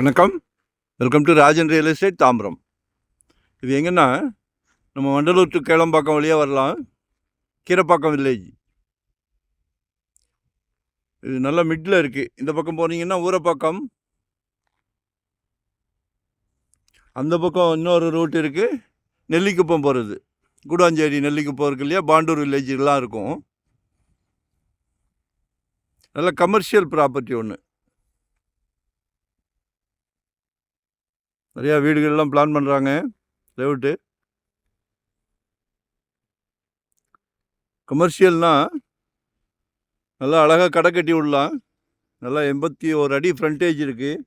வணக்கம். Welcome to Rajan real estate Tambaram. இது எங்கன்னா நம்ம வண்டலூர் டு கேளம்பாக்கம் வழியாக வரலாம். கீரப்பாக்கம் வில்லேஜ். இது நல்ல மிடில் இருக்குது. இந்த பக்கம் போனீங்கன்னா ஊரப்பாக்கம், அந்த பக்கம் இன்னொரு ரூட் இருக்குது நெல்லிக்குப்பம் போகிறது. கூடாஞ்சேரி நெல்லிக்குப்பம் இருக்கு இல்லையா, பாண்டூர் வில்லேஜெலாம் இருக்கும். நல்ல கமர்ஷியல் ப்ராப்பர்ட்டி ஒன்று. நிறையா வீடுகள்லாம் பிளான் பண்ணுறாங்க. லேவுட்டு கமர்ஷியல்னால் நல்லா அழகாக கடை கட்டி விடலாம். நல்லா 81 அடி ஃப்ரண்டேஜ் இருக்குது.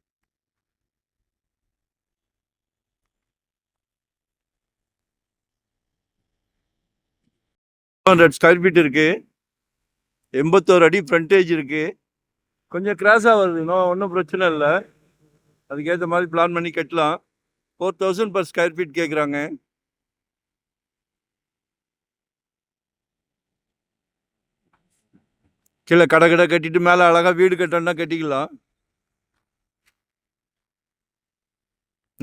ஸ்கொயர் ஃபீட் இருக்குது. 81 அடி ஃப்ரண்டேஜ் இருக்குது. கொஞ்சம் கிராஸாக வருது, இன்னும் ஒன்றும் பிரச்சனை இல்லை. அதுக்கேற்ற மாதிரி பிளான் பண்ணி கட்டலாம். 4000 per ஸ்கொயர் ஃபீட் கேட்குறாங்க. கீழே கடை கட்டிட்டு மேலே அழகாக வீடு கட்டணும்னா கட்டிக்கலாம்.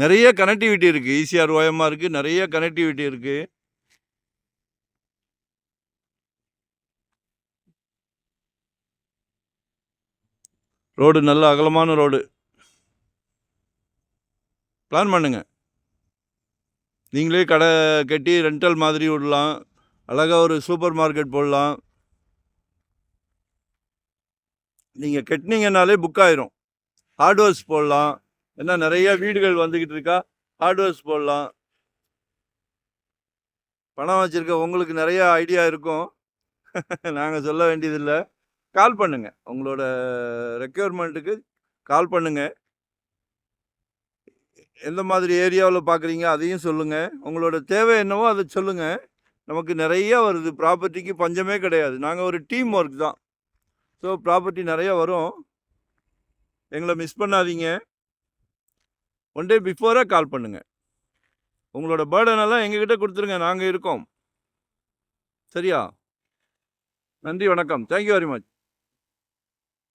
நிறைய கனெக்டிவிட்டி இருக்குது. ஈசிஆர் ஓஎம்ஆர் இருக்குது, நிறைய கனெக்டிவிட்டி இருக்குது. ரோடு நல்ல அகலமான ரோடு. பிளான் பண்ணுங்க. நீங்களே கடை கட்டி ரெண்டல் மாதிரி விடலாம். அழகாக ஒரு சூப்பர் மார்க்கெட் போடலாம். நீங்கள் கட்டினீங்கன்னாலே புக் ஆயிரும். ஹார்ட்வேர்ஸ் போடலாம். ஏன்னா நிறைய வீடுகள் வந்துக்கிட்டு இருக்கா. ஹார்ட்வேர்ஸ் போடலாம். பணம் வச்சுருக்க உங்களுக்கு நிறைய ஐடியா இருக்கும். நாங்கள் சொல்ல வேண்டியதில்லை. கால் பண்ணுங்கள். உங்களோட ரெக்யர்மெண்ட்டுக்கு கால் பண்ணுங்கள். எந்த மாதிரி ஏரியாவில் பார்க்குறீங்க அதையும் சொல்லுங்கள். உங்களோட தேவை என்னவோ அதை சொல்லுங்கள். நமக்கு நிறையா வருது. ப்ராப்பர்ட்டிக்கு பஞ்சமே கிடையாது. நாங்கள் ஒரு டீம் ஒர்க் தான். ஸோ ப்ராப்பர்ட்டி நிறையா வரும். எங்களை மிஸ் பண்ணாதீங்க. ஒன் டே பிஃபோராக கால் பண்ணுங்கள். உங்களோட பேர்டனெல்லாம் எங்ககிட்ட கொடுத்துருங்க, நாங்கள் இருக்கோம். சரியா? நன்றி, வணக்கம். Thank you very much.